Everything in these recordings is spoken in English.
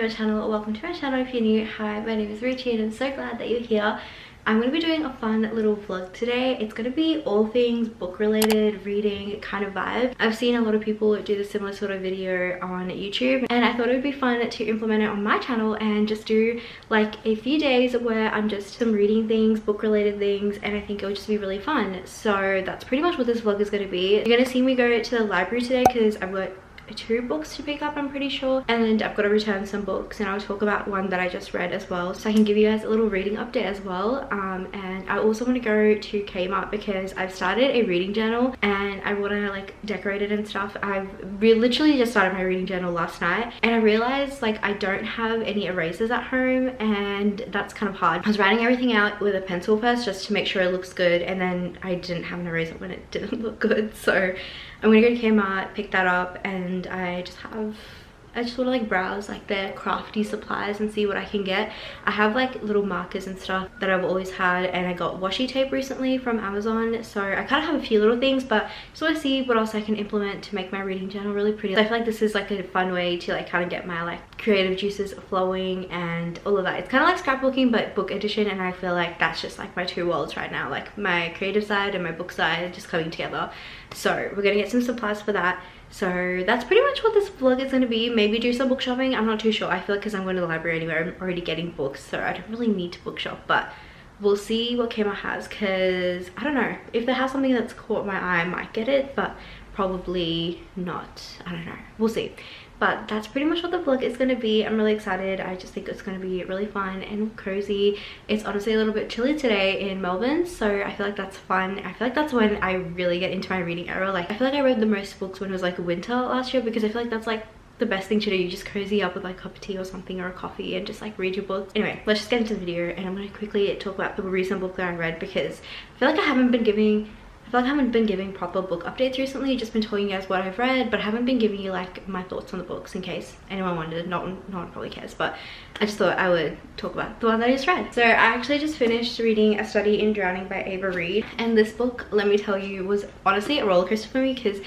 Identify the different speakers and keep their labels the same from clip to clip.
Speaker 1: my channel, or welcome to my channel if you're new. Hi, my name is Richie and I'm so glad that you're here. I'm going to be doing a fun little vlog today. It's going to be all things book related, reading kind of vibe. I've seen a lot of people do this similar sort of video on YouTube, and I thought it would be fun to implement it on my channel and just do like a few days where I'm just some reading things, book related things, and I think it would just be really fun. So that's pretty much what this vlog is going to be. You're going to see me go to the library today because I've got 2 books to pick up, I'm pretty sure, and I've got to return some books, and I'll talk about one that I just read as well, so I can give you guys a little reading update as well. And I also want to go to Kmart because I've started a reading journal and I want to like decorate it and stuff. I've literally just started my reading journal last night, and I realized like I don't have any erasers at home, and that's kind of hard. I was writing everything out with a pencil first just to make sure it looks good, and then I didn't have an eraser when it didn't look good. So I'm gonna go to Kmart, pick that up, and I just want to like browse like their crafty supplies and see what I can get. I have like little markers and stuff that I've always had, and I got washi tape recently from Amazon, so I kind of have a few little things, but just want to see what else I can implement to make my reading journal really pretty. So I feel like this is like a fun way to like kind of get my like creative juices flowing and all of that. It's kind of like scrapbooking but book edition, and I feel like that's just like my 2 worlds right now, like my creative side and my book side just coming together. So we're gonna get some supplies for that. So that's pretty much what this vlog is going to be. Maybe do some book shopping, I'm not too sure. I feel like because I'm going to the library anyway, I'm already getting books, so I don't really need to bookshop, but we'll see what Kmart has, because I don't know, if they have something that's caught my eye I might get it, but probably not. I don't know, we'll see. But that's pretty much what the vlog is going to be. I'm really excited. I just think it's going to be really fun and cozy. It's honestly a little bit chilly today in Melbourne, so I feel like that's fun. I feel like that's when I really get into my reading era. Like I feel like I read the most books when it was like winter last year, because I feel like that's like the best thing to do. You just cozy up with like a cup of tea or something, or a coffee, and just like read your books. Anyway, let's just get into the video, and I'm going to quickly talk about the recent book that I read, because I feel like I haven't been giving proper book updates recently. Just been telling you guys what I've read, but I haven't been giving you like my thoughts on the books, in case anyone wondered. No one probably cares, but I just thought I would talk about the one that I just read. So I actually just finished reading A Study in Drowning by Ava Reid, and this book, let me tell you, was honestly a roller coaster for me, because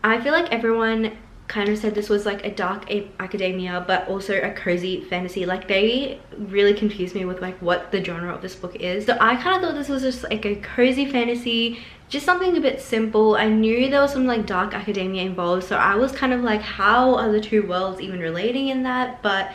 Speaker 1: I feel like everyone kind of said this was like a dark academia but also a cozy fantasy. Like they really confused me with like what the genre of this book is. So I kind of thought this was just like a cozy fantasy, just something a bit simple. I knew there was some like dark academia involved, so I was kind of like, how are the 2 worlds even relating in that? But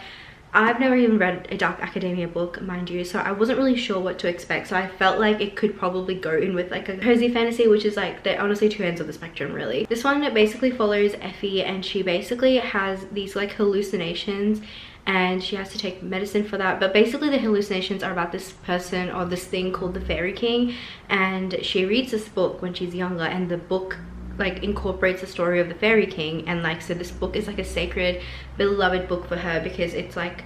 Speaker 1: I've never even read a dark academia book, mind you, so I wasn't really sure what to expect. So I felt like it could probably go in with like a cozy fantasy, which is like, they're honestly 2 ends of the spectrum really. This one basically follows Effie, and she basically has these like hallucinations, and she has to take medicine for that. But basically the hallucinations are about this person or this thing called the Fairy King, and she reads this book when she's younger, and the book like incorporates the story of the Fairy King. And like, so this book is like a sacred beloved book for her, because it's like,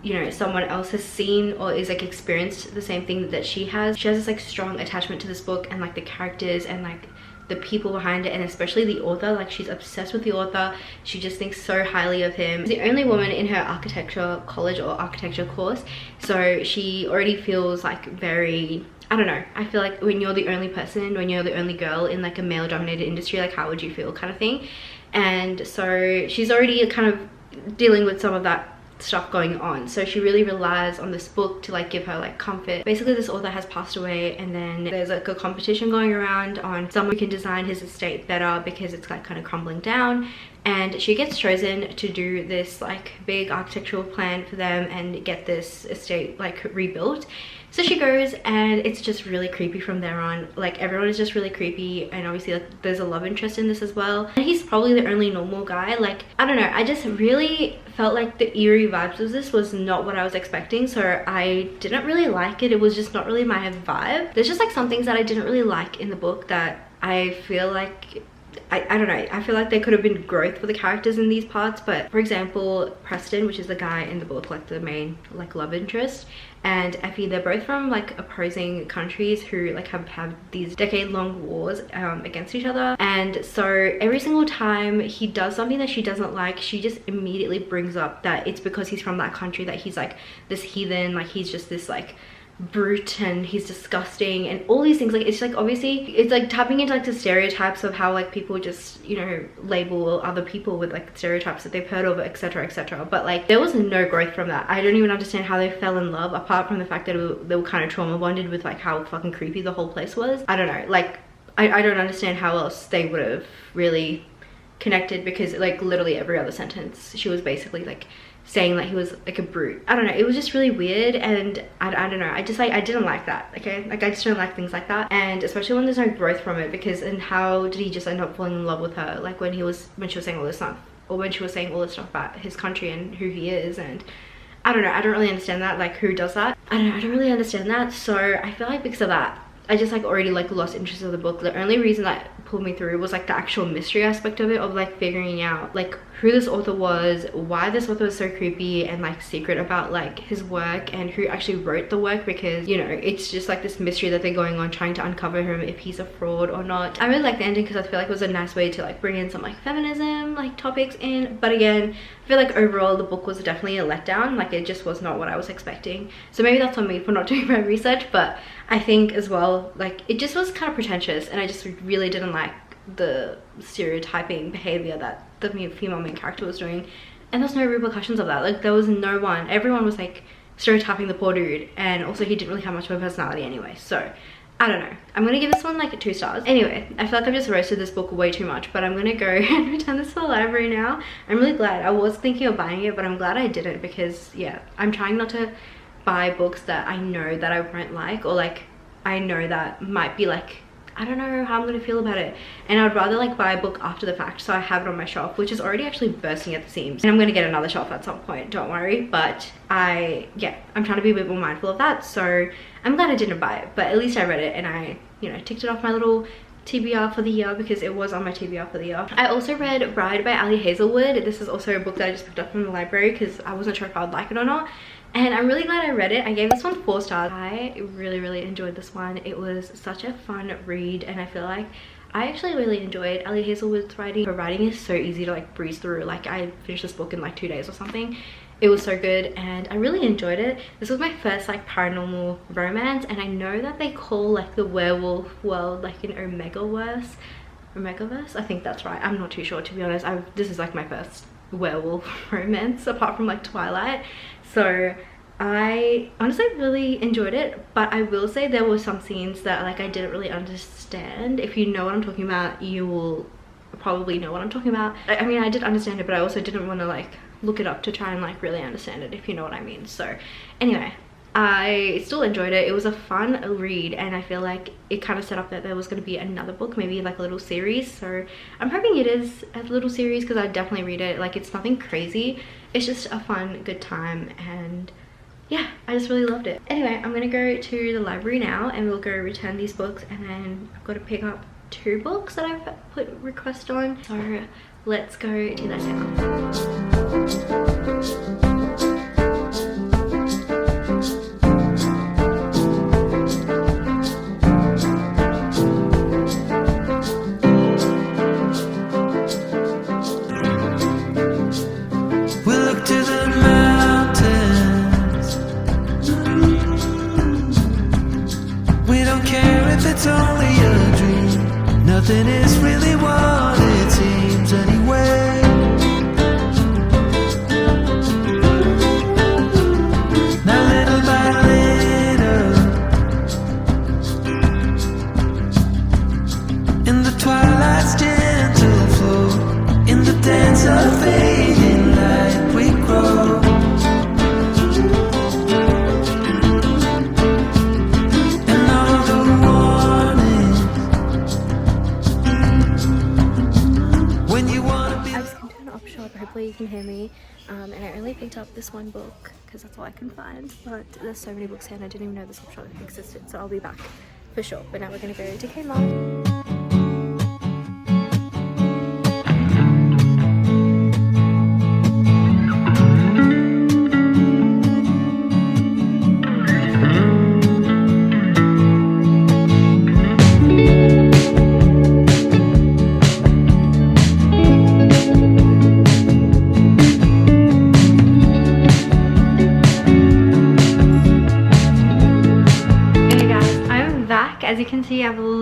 Speaker 1: you know, someone else has seen or is like experienced the same thing that she has. She has this like strong attachment to this book, and like the characters and like the people behind it, and especially the author. Like she's obsessed with the author. She just thinks so highly of him. She's the only woman in her architecture college or architecture course, so she already feels like very, I don't know, I feel like when you're the only person, when you're the only girl in like a male dominated industry, like how would you feel, kind of thing. And so she's already kind of dealing with some of that stuff going on, so she really relies on this book to like give her like comfort. Basically this author has passed away, and then there's like a competition going around on someone who can design his estate better, because it's like kind of crumbling down, and she gets chosen to do this like big architectural plan for them and get this estate like rebuilt. So she goes, and it's just really creepy from there on. Like everyone is just really creepy, and obviously like, there's a love interest in this as well, and he's probably the only normal guy. Like I don't know, I just really felt like the eerie vibes of this was not what I was expecting, so I didn't really like it. It was just not really my vibe. There's just like some things that I didn't really like in the book that I feel like I don't know, I feel like there could have been growth for the characters in these parts. But for example, Preston, which is the guy in the book, like the main like love interest, and Effie, they're both from like opposing countries who like have had these decade-long wars against each other. And so every single time he does something that she doesn't like, she just immediately brings up that it's because he's from that country that he's like this heathen, like he's just this like brute and he's disgusting and all these things. Like, it's like, obviously it's like tapping into like the stereotypes of how like people just, you know, label other people with like stereotypes that they've heard of, etc, etc. But like, there was no growth from that. I don't even understand how they fell in love, apart from the fact that they were kind of trauma bonded with like how fucking creepy the whole place was. I don't know, like I don't understand how else they would have really connected, because like literally every other sentence she was basically like saying that he was like a brute. I don't know, it was just really weird, and I don't know, I just like, I didn't like that, okay? Like, I just don't like things like that, and especially when there's no growth from it. Because, and how did he just end up falling in love with her, like when she was saying all this stuff, or when she was saying all this stuff about his country and who he is? And I don't know, I don't really understand that. Like, who does that? I don't know, I don't really understand that. So I feel like because of that, I just like already like lost interest in the book. The only reason that pulled me through was like the actual mystery aspect of it, of like figuring out like who this author was, why this author was so creepy and like secret about like his work, and who actually wrote the work. Because, you know, it's just like this mystery that they're going on, trying to uncover him, if he's a fraud or not. I really like the ending because I feel like it was a nice way to like bring in some like feminism like topics in. But again, I feel like overall the book was definitely a letdown. Like, it just was not what I was expecting. So maybe that's on me for not doing my research, but I think as well, like, it just was kind of pretentious, and I just really didn't like the stereotyping behavior that the female main character was doing. And there's no repercussions of that. Like, there was no one, everyone was like stereotyping the poor dude, and also he didn't really have much of a personality anyway. So I don't know, I'm gonna give this one like 2 stars. Anyway, I feel like I've just roasted this book way too much, but I'm gonna go and return this to the library now. I'm really glad. I was thinking of buying it, but I'm glad I didn't, because yeah, I'm trying not to buy books that I know that I won't like, or like I know that might be like, I don't know how I'm gonna feel about it. And I'd rather like buy a book after the fact, so I have it on my shelf, which is already actually bursting at the seams. And I'm gonna get another shelf at some point, don't worry. But I'm trying to be a bit more mindful of that. So I'm glad I didn't buy it, but at least I read it, and I, you know, ticked it off my little TBR for the year, because it was on my TBR for the year. I also read Bride by Ali Hazelwood. This is also a book that I just picked up from the library because I wasn't sure if I would like it or not. And I'm really glad I read it. I gave this one 4 stars. I really enjoyed this one. It was such a fun read, and I feel like I actually really enjoyed Ali Hazelwood's writing. Her writing is so easy to like breeze through. Like, I finished this book in like 2 days or something. It was so good, and I really enjoyed it. This was my first like paranormal romance, and I know that they call like the werewolf world like an Omegaverse. I think that's right. I'm not too sure, to be honest. This is like my first werewolf romance apart from like Twilight. So I honestly really enjoyed it, but I will say there were some scenes that like I didn't really understand. If you know what I'm talking about, you will probably know what I'm talking about. I mean, I did understand it, but I also didn't want to like look it up to try and like really understand it, if you know what I mean. So anyway, I still enjoyed it. It was a fun read, and I feel like it kind of set up that there was going to be another book, maybe like a little series. So I'm hoping it is a little series, because I'd definitely read it. Like, it's nothing crazy, it's just a fun good time, and yeah, I just really loved it. Anyway, I'm gonna go to the library now, and we'll go return these books, and then I've got to pick up 2 books that I've put request on. So let's go do that now.
Speaker 2: It's only a dream. Nothing is really what it seems anyway. Now little by little, in the twilight's gentle flow, in the dance of fading light we grow.
Speaker 1: Hopefully you can hear me, and I only picked up this one book because that's all I can find, but there's so many books here and I didn't even know this option existed, so I'll be back for sure. But now we're gonna go to Kmart.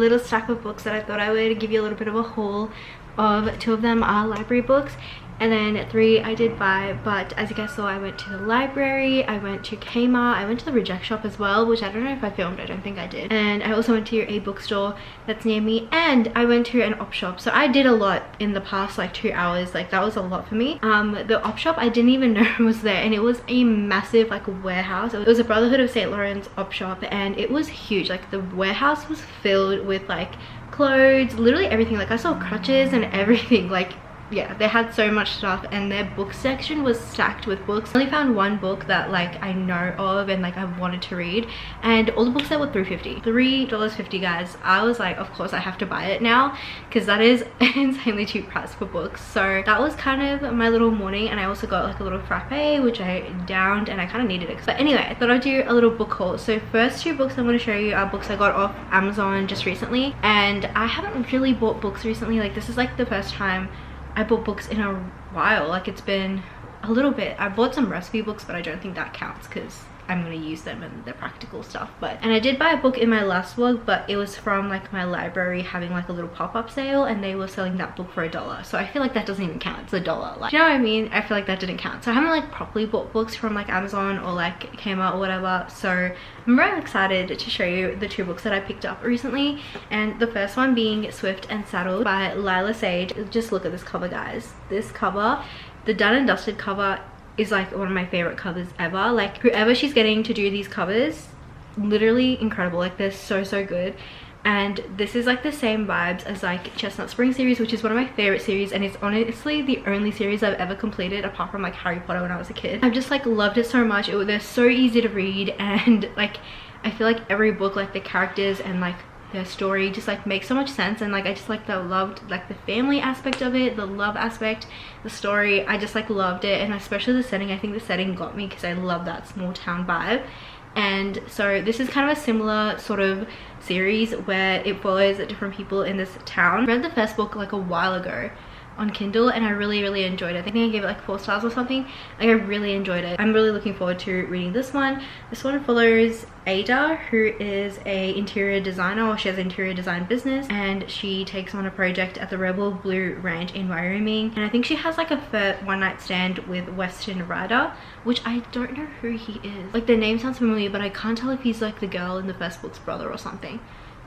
Speaker 1: little stack of books that I thought I would give you a little bit of a haul of. 2 of them are library books, and then 3 I did buy, but as you guys saw, I went to the library, I went to Kmart, I went to the Reject Shop as well, which I don't know if I filmed, I don't think I did, and I also went to a bookstore that's near me, and I went to an op shop. So I did a lot in the past like 2 hours, like that was a lot for me. The op shop I didn't even know was there, and it was a massive like warehouse. It was a Brotherhood of St. Lawrence op shop, and it was huge. Like the warehouse was filled with like clothes, literally everything. Like I saw crutches and everything. Like yeah, they had so much stuff, and their book section was stacked with books. I only found 1 book that like I know of and like I wanted to read, and all the books there were $3.50 guys. I was like, of course I have to buy it now, because that is an insanely cheap price for books. So that was kind of my little morning, and I also got like a little frappe which I downed, and I kind of needed it. But anyway, I thought I'd do a little book haul. So first 2 books I'm going to show you are books I got off Amazon just recently, and I haven't really bought books recently. Like this is like the first time I bought books in a while. Like it's been a little bit. I bought some recipe books, but I don't think that counts because I'm going to use them and they're practical stuff. And I did buy a book in my last vlog, but it was from like my library having like a little pop-up sale, and they were selling that book for $1. So I feel like that doesn't even count. It's $1. Like, you know what I mean? I feel like that didn't count. So I haven't like properly bought books from like Amazon or like Kmart or whatever. So I'm very excited to show you the 2 books that I picked up recently, and the first one being Swift and Saddled by Lila Sage. Just look at this cover, guys. This cover, the done and dusted cover, is like one of my favorite covers ever. Like whoever she's getting to do these covers, literally incredible. Like they're so good. And this is like the same vibes as like Chestnut Spring series, which is one of my favorite series, and it's honestly the only series I've ever completed apart from like Harry Potter when I was a kid. I've just like loved it so much. They're so easy to read, and like I feel like every book, like the characters and like their story just like makes so much sense, and like I just like loved like the family aspect of it, the love aspect, the story. I just like loved it, and especially the setting. I think the setting got me because I love that small town vibe. And so this is kind of a similar sort of series where it follows different people in this town. I read the first book like a while ago on Kindle, and I really enjoyed it. I think I gave it like 4 stars or something. Like I really enjoyed it. I'm really looking forward to reading this one. This one follows Ada, who is a interior designer, or she has an interior design business, and she takes on a project at the Rebel Blue Ranch in Wyoming, and I think she has like a one-night stand with Weston Ryder, which I don't know who he is. Like the name sounds familiar, but I can't tell if he's like the girl in the first book's brother or something.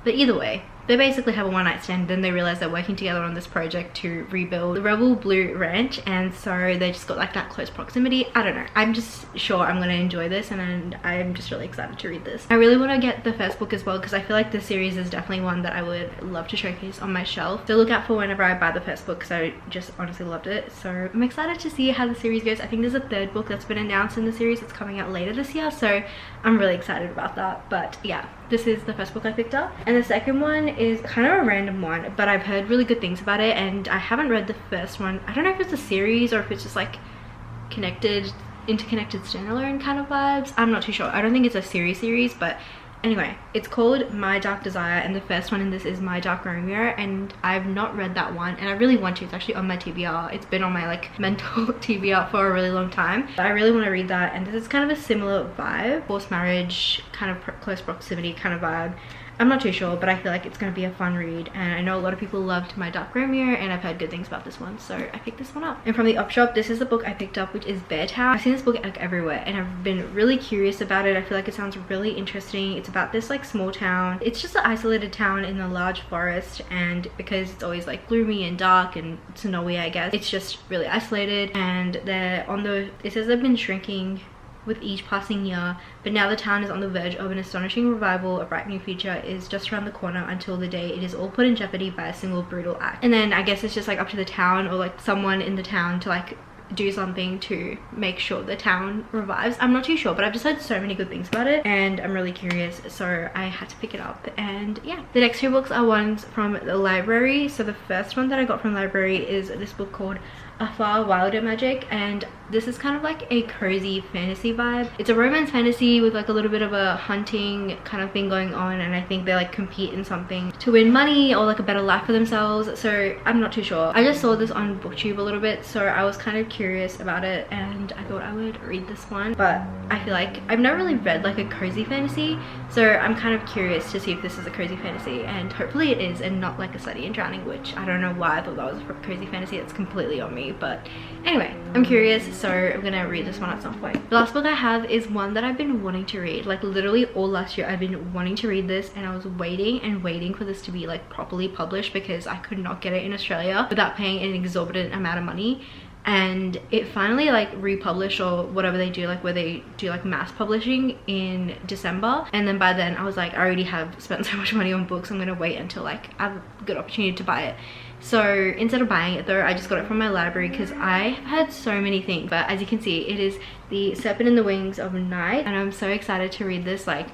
Speaker 1: But either way, they basically have a one-night stand, then they realize they're working together on this project to rebuild the Rebel Blue Ranch, and so they just got like that close proximity. I don't know, I'm just sure I'm gonna enjoy this, and I'm just really excited to read this. I really want to get the first book as well, because I feel like this series is definitely one that I would love to showcase on my shelf. So look out for whenever I buy the first book, because I just honestly loved it. So I'm excited to see how the series goes. I think there's a 3rd book that's been announced in the series. It's coming out later this year, so I'm really excited about that. But yeah, this is the first book I picked up, and the second one is kind of a random one, but I've heard really good things about it, and I haven't read the first one. I don't know if it's a series or if it's just like interconnected standalone kind of vibes. I'm not too sure. I don't think it's a series, but anyway, it's called My Dark Desire, and the first one in this is My Dark Romeo, and I've not read that one, and I really want to. It's actually on my TBR. It's been on my like mental TBR for a really long time, but I really want to read that. And this is kind of a similar vibe, forced marriage, kind of close proximity kind of vibe. I'm not too sure, but I feel like it's going to be a fun read, and I know a lot of people loved My Dark Romeo, and I've heard good things about this one, so I picked this one up. And from the op shop, this is the book I picked up, which is Beartown. I've seen this book like everywhere, and I've been really curious about it. I feel like it sounds really interesting. It's about this like small town. It's just an isolated town in a large forest, and because it's always like gloomy and dark and snowy, I guess, it's just really isolated, and it says they've been shrinking with each passing year, but now the town is on the verge of an astonishing revival. A bright new future is just around the corner until the day it is all put in jeopardy by a single brutal act. And then I guess it's just like up to the town, or like someone in the town, to like do something to make sure the town revives. I'm not too sure, but I've just heard so many good things about it, and I'm really curious, so I had to pick it up. And yeah, the next 2 books are ones from the library. So the first one that I got from the library is this book called A Far Wilder Magic, and this is kind of like a cozy fantasy vibe. It's a romance fantasy with like a little bit of a hunting kind of thing going on, and I think they like compete in something to win money or like a better life for themselves. So I'm not too sure. I just saw this on BookTube a little bit, so I was kind of curious about it and I thought I would read this one. But I feel like I've never really read like a cozy fantasy, so I'm kind of curious to see if this is a cozy fantasy, and hopefully it is and not like a Study in Drowning, which I don't know why I thought that was a cozy fantasy. It's completely on me, but anyway, I'm curious, so I'm gonna read this one at some point. The last book I have is one that I've been wanting to read, like literally all last year I've been wanting to read this, and I was waiting and waiting for this to be like properly published because I could not get it in Australia without paying an exorbitant amount of money. And it finally like republished, or whatever they do, like where they do like mass publishing in December, and then by then I was like, I already have spent so much money on books, I'm gonna wait until like I have a good opportunity to buy it. So instead of buying it though, I just got it from my library because I have had so many things. But as you can see, it is The Serpent in the Wings of Night, and I'm so excited to read this. Like,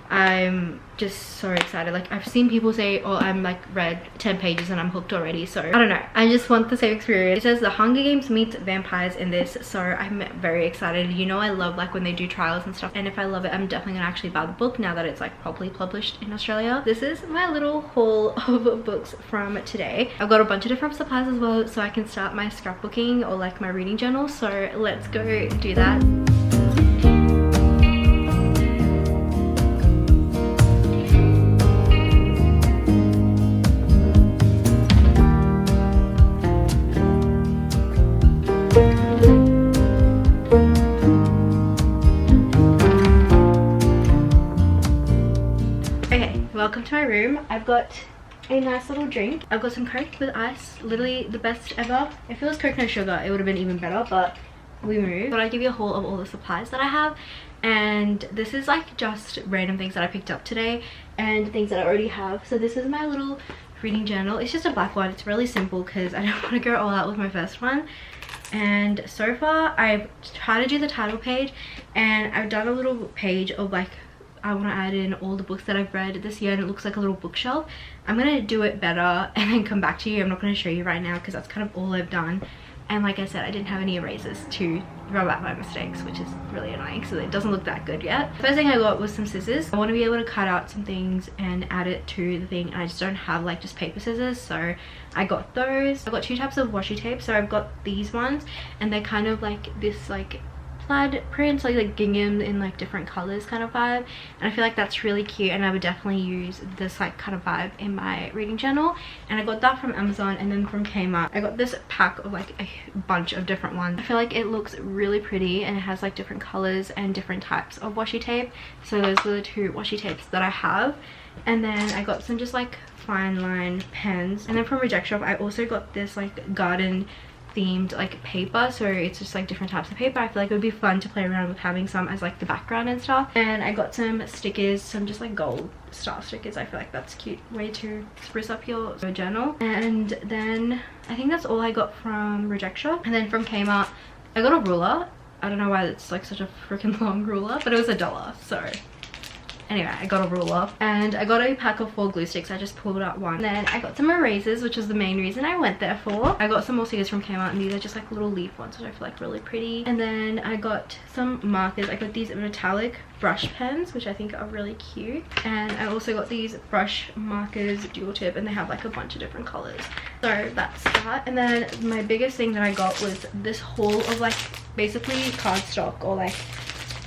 Speaker 1: I'm just so excited. Like, I've seen people say, oh, I'm like read 10 pages and I'm hooked already. So I don't know, I just want the same experience. It says The Hunger Games meets vampires in this, so I'm very excited. You know, I love like when they do trials and stuff, and if I love it, I'm definitely gonna actually buy the book now that it's like properly published in Australia. This is my little haul of books from today. I've got a bunch of different supplies as well, so I can start my scrapbooking or like my reading journal. So let's go do that. Welcome to my room. I've got a nice little drink. I've got some Coke with ice, literally the best ever. If it was Coke no sugar, it would have been even better, but we moved. But I give you a haul of all the supplies that I have, and this is like just random things that I picked up today and things that I already have. So this is my little reading journal. It's just a black one. It's really simple because I don't want to go all out with my first one. And so far I've tried to do the title page, and I've done a little page of like, I want to add in all the books that I've read this year, and it looks like a little bookshelf. I'm gonna do it better and then come back to you. I'm not going to show you right now because that's kind of all I've done, and like I said, I didn't have any erasers to rub out my mistakes, which is really annoying, so it doesn't look that good yet. The first thing I got was some scissors. I want to be able to cut out some things and add it to the thing, and I just don't have like just paper scissors, so I got those. I've got two types of washi tape. So I've got these ones, and they're kind of like this like plaid prints, like gingham in like different colors kind of vibe, and I feel like that's really cute, and I would definitely use this like kind of vibe in my reading journal. And I got that from Amazon, and then from Kmart I got this pack of like a bunch of different ones. I feel like it looks really pretty, and it has like different colors and different types of washi tape. So those are the two washi tapes that I have. And then I got some just like fine line pens, and then from Reject Shop I also got this like garden themed like paper, so it's just like different types of paper. I feel like it would be fun to play around with having some as like the background and stuff. And I got some stickers, some just like gold star stickers. I feel like that's a cute way to spruce up your journal. And then I think that's all I got from Reject Shop. And then from Kmart I got a ruler. I don't know why it's like such a freaking long ruler, but it was $1, so anyway, I got a ruler, and I got a pack of 4 glue sticks. I just pulled out one. And then I got some erasers, which was the main reason I went there for. I got some more stickers from Kmart, and these are just like little leaf ones, which I feel like really pretty. And then I got some markers. I got these metallic brush pens, which I think are really cute. And I also got these brush markers dual tip, and they have like a bunch of different colors. So that's that. And then my biggest thing that I got was this haul of like basically cardstock or like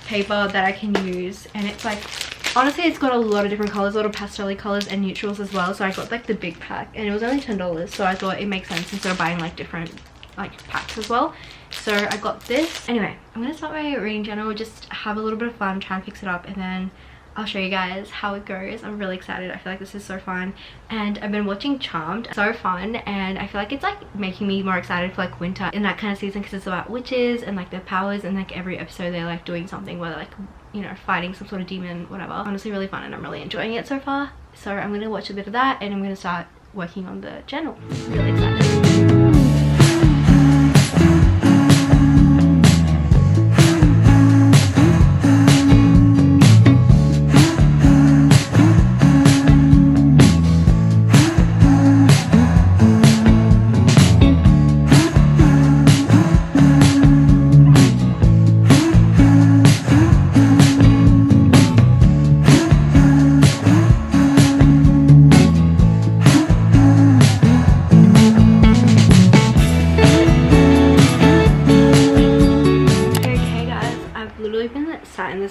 Speaker 1: paper that I can use, and it's like, honestly, it's got a lot of different colors, a lot of pastel colors and neutrals as well. So I got like the big pack, and it was only $10, so I thought it makes sense instead of buying like different like packs as well. So I got this. Anyway, I'm gonna start my reading journal, just have a little bit of fun, try and fix it up, and then I'll show you guys how it goes. I'm really excited. I feel like this is so fun, and I've been watching Charmed. So fun, and I feel like it's like making me more excited for like winter in that kind of season, because it's about witches and like their powers, and like every episode they're like doing something where they're like, you know, fighting some sort of demon, whatever. Honestly really fun, and I'm really enjoying it so far. So I'm gonna watch a bit of that, and I'm gonna start working on the journal. Really excited.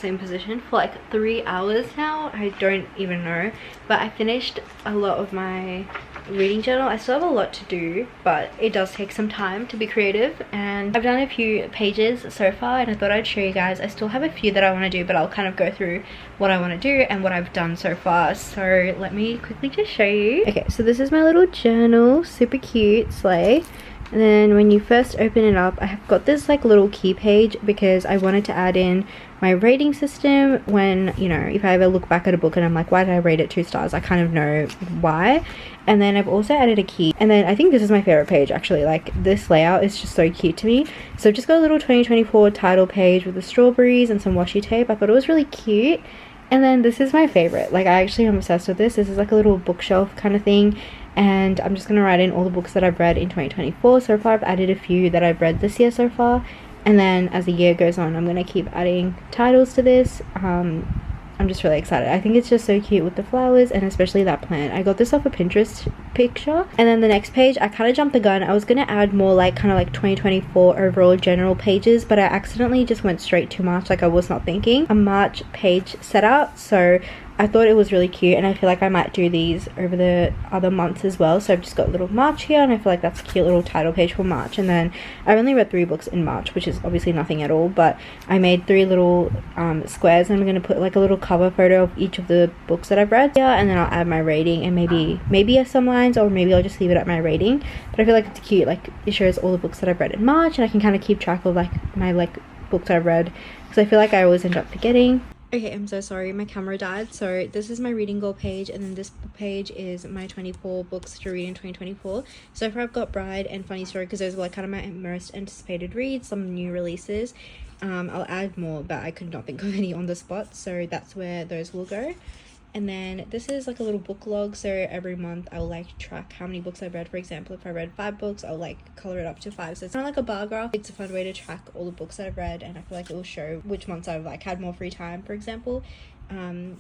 Speaker 1: same position for like 3 hours now. I don't even know, but I finished a lot of my reading journal. I still have a lot to do, but it does take some time to be creative, and I've done a few pages so far, and I thought I'd show you guys. I still have a few that I want to do, but I'll kind of go through what I want to do and what I've done so far. So let me quickly just show you. Okay, so this is my little journal, super cute, slay. And then when you first open it up, I have got this like little key page because I wanted to add in my rating system when, you know, if I ever look back at a book and I'm like, why did I rate it 2 stars? I kind of know why. And then I've also added a key. And then I think this is my favorite page actually. Like, this layout is just so cute to me. So I've just got a little 2024 title page with the strawberries and some washi tape. I thought it was really cute. And then this is my favorite. Like, I actually am obsessed with this. This is like a little bookshelf kind of thing. And I'm just going to write in all the books that I've read in 2024. So far I've added a few that I've read this year so far. And then as the year goes on, I'm going to keep adding titles to this. I'm just really excited. I think it's just so cute with the flowers, and especially that plant. I got this off a Pinterest picture. And then the next page, I kind of jumped the gun. I was going to add more like kind of like 2024 overall general pages, but I accidentally just went straight to March. Like, I was not thinking a March page set out. So I thought it was really cute, and I feel like I might do these over the other months as well. So I've just got a little March here, and I feel like that's a cute little title page for March. And then I've only read 3 books in March, which is obviously nothing at all, but I made 3 little squares, and I'm going to put like a little cover photo of each of the books that I've read here, and then I'll add my rating and maybe some lines, or maybe I'll just leave it at my rating. But I feel like it's cute. Like, it shows all the books that I've read in March, and I can kind of keep track of like my like books I've read, because I feel like I always end up forgetting. Okay, I'm so sorry, my camera died. So this is my reading goal page, and then this page is my 24 books to read in 2024. So far I've got Bride and Funny Story, because those are like kind of my most anticipated reads, some new releases. I'll add more, but I could not think of any on the spot, so that's where those will go. And then this is like a little book log, so every month I'll like track how many books I've read. For example, if I read 5 books, I'll like color it up to 5, so it's kind of like a bar graph. It's a fun way to track all the books that I've read, and I feel like it will show which months I've like had more free time, for example.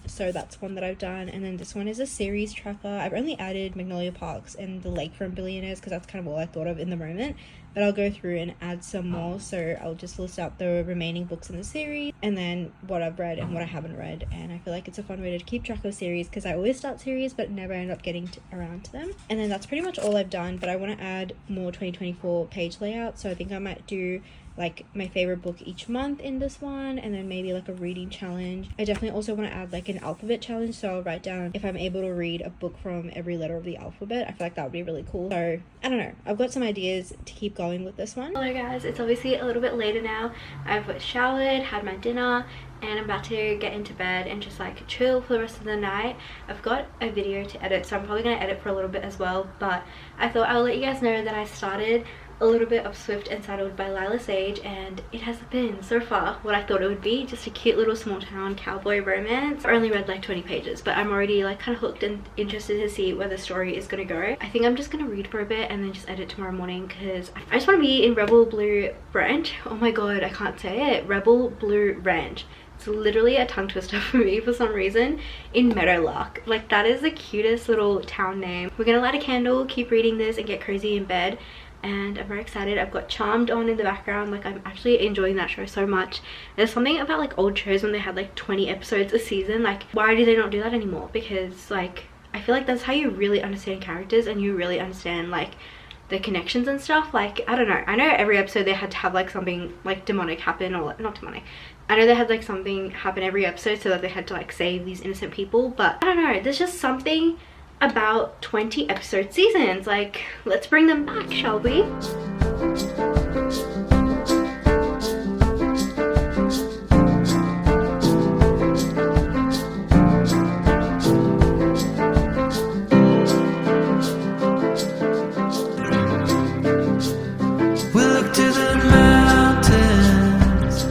Speaker 1: So that's one that I've done. And then this one is a series tracker. I've only added Magnolia Parks and The Lakefront Billionaires because that's kind of all I thought of in the moment, but I'll go through and add some more. So I'll just list out the remaining books in the series, and then what I've read and what I haven't read. And I feel like it's a fun way to keep track of series, because I always start series but never end up getting around to them. And then that's pretty much all I've done, but I want to add more 2024 page layout. So I think I might do like my favorite book each month in this one, and then maybe like a reading challenge. I definitely also want to add like an alphabet challenge, so I'll write down if I'm able to read a book from every letter of the alphabet. I feel like that would be really cool. So I don't know, I've got some ideas to keep going with this one. Hello guys, it's obviously a little bit later now. I've showered, had my dinner, and I'm about to get into bed and just like chill for the rest of the night. I've got a video to edit, so I'm probably going to edit for a little bit as well, but I thought I'll let you guys know that I started a little bit of Swift Entitled by Lila Sage, and it has been so far what I thought it would be, just a cute little small town cowboy romance. I only read like 20 pages, but I'm already like kind of hooked and interested to see where the story is gonna go. I think I'm just gonna read for a bit and then just edit tomorrow morning, because I just want to be in Rebel Blue Ranch. Oh my god, I can't say it. Rebel Blue Ranch. It's literally a tongue twister for me for some reason. In Meadowlark. Like, that is the cutest little town name. We're gonna light a candle, keep reading this, and get cozy in bed. And I'm very excited. I've got Charmed on in the background. Like, I'm actually enjoying that show so much. There's something about like old shows when they had like 20 episodes a season. Like, why do they not do that anymore? Because like, I feel like that's how you really understand characters, and you really understand like the connections and stuff. Like, I don't know, I know every episode they had to have like something like demonic happen, or not demonic, I know they had like something happen every episode so that they had to like save these innocent people, but I don't know, there's just something about 20 episode seasons. Like, let's bring them back, shall we?
Speaker 2: We look to the mountains.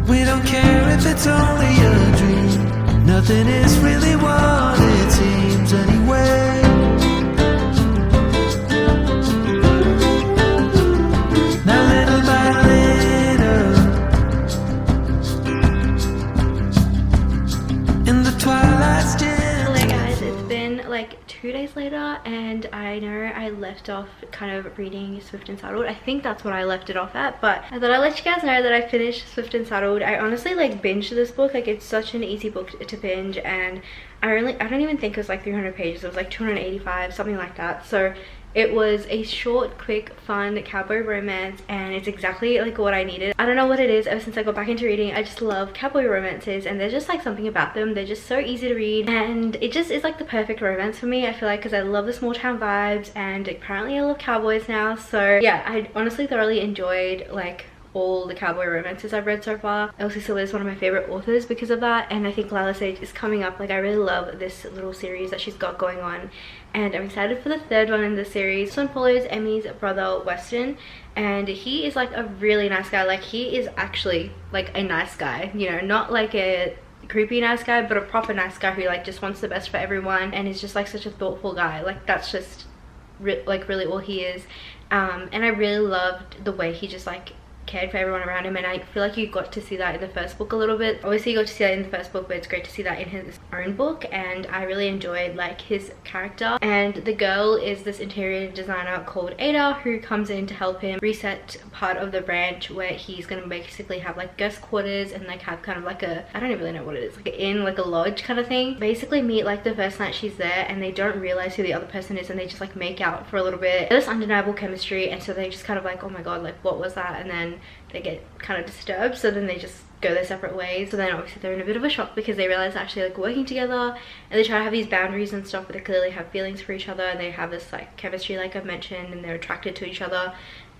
Speaker 2: We don't care if it's only a dream. Nothing is really what it seems anyway.
Speaker 1: like 2 days later, and I know I left off kind of reading Swift and Saddled. I think that's what I left it off at, but I thought I'd let you guys know that I finished Swift and Saddled. I honestly like binged this book. Like, it's such an easy book to binge, and I don't even think it was like 300 pages. It was like 285, something like that. So it was a short, quick, fun cowboy romance, and it's exactly like what I needed. I don't know what it is. Ever since I got back into reading, I just love cowboy romances, and there's just like something about them. They're just so easy to read, and it just is like the perfect romance for me, I feel like, because I love the small town vibes, and apparently I love cowboys now. So yeah, I honestly thoroughly enjoyed like all the cowboy romances I've read so far. Elsie Silver is one of my favorite authors because of that, and I think Lila Sage is coming up. Like, I really love this little series that she's got going on, and I'm excited for the third one in the series. This one follows Emmy's brother Weston, and he is like a really nice guy. Like, he is actually like a nice guy, you know, not like a creepy nice guy, but a proper nice guy who like just wants the best for everyone, and is just like such a thoughtful guy. Like, that's just like really all he is. And I really loved the way he just like cared for everyone around him, and I feel like you got to see that in the first book a little bit. Obviously you got to see that in the first book, but it's great to see that in his own book, and I really enjoyed like his character. And the girl is this interior designer called Ada, who comes in to help him reset part of the ranch where he's gonna basically have like guest quarters and like have kind of like a, I don't even really know what it is, like an inn, like a lodge kind of thing. Basically meet like the first night she's there, and they don't realize who the other person is, and they just like make out for a little bit. There's undeniable chemistry, and so they just kind of like, oh my god, like what was that? And then they get kind of disturbed, so then they just go their separate ways. So then obviously they're in a bit of a shock because they realize they're actually like working together, and they try to have these boundaries and stuff, but they clearly have feelings for each other, and they have this like chemistry like I've mentioned, and they're attracted to each other.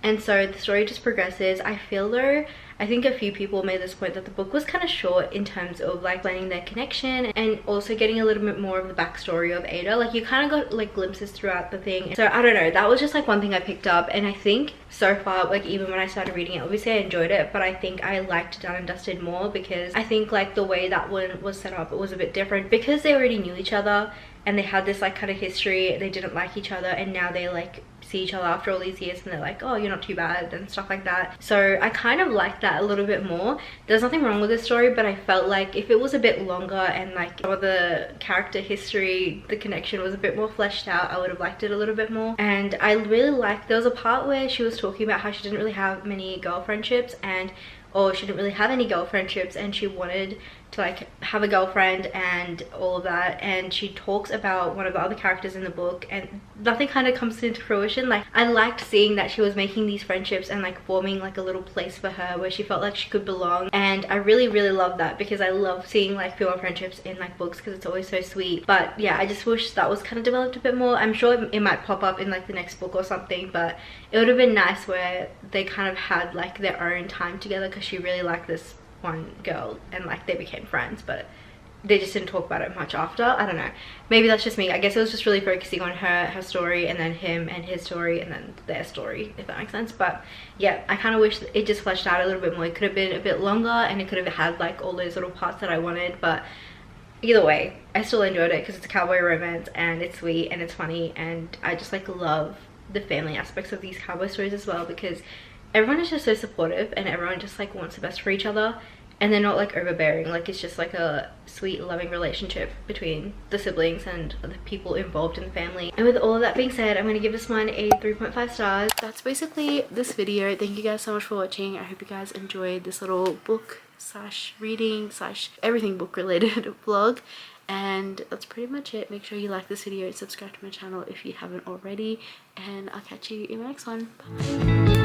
Speaker 1: And so the story just progresses. I feel though, I think a few people made this point that the book was kind of short in terms of like planning their connection, and also getting a little bit more of the backstory of Ada. Like, you kind of got like glimpses throughout the thing. So I don't know, that was just like one thing I picked up, and I think so far, like even when I started reading it, obviously I enjoyed it, but I think I liked Done and Dusted more, because I think like the way that one was set up, it was a bit different because they already knew each other and they had this like kind of history. They didn't like each other, and now they like see each other after all these years, and they're like, oh, you're not too bad and stuff like that. So I kind of like that a little bit more. There's nothing wrong with this story, but I felt like if it was a bit longer and like some of the character history, the connection was a bit more fleshed out, I would have liked it a little bit more. And I really liked, there was a part where she was talking about how she didn't really have many girl friendships, and or she didn't really have any girl friendships, and she wanted to like have a girlfriend and all of that. And she talks about one of the other characters in the book, and nothing kind of comes into fruition. Like, I liked seeing that she was making these friendships and like forming like a little place for her where she felt like she could belong, and I really love that, because I love seeing like female friendships in like books, because it's always so sweet. But yeah, I just wish that was kind of developed a bit more. I'm sure it might pop up in like the next book or something, but it would have been nice where they kind of had like their own time together, because she really liked this one girl and like they became friends, but they just didn't talk about it much after. I don't know, maybe that's just me. I guess it was just really focusing on her story, and then him and his story, and then their story, if that makes sense. But yeah, I kind of wish it just fleshed out a little bit more. It could have been a bit longer, and it could have had like all those little parts that I wanted, but either way I still enjoyed it because it's a cowboy romance, and it's sweet and it's funny, and I just like love the family aspects of these cowboy stories as well, because everyone is just so supportive, and everyone just like wants the best for each other, and they're not like overbearing. Like, it's just like a sweet loving relationship between the siblings and the people involved in the family. And with all of that being said, I'm gonna give this one a 3.5 stars. That's basically this video. Thank you guys so much for watching. I hope you guys enjoyed this little book slash reading slash everything book related vlog, and that's pretty much it. Make sure you like this video and subscribe to my channel if you haven't already, and I'll catch you in my next one. Bye.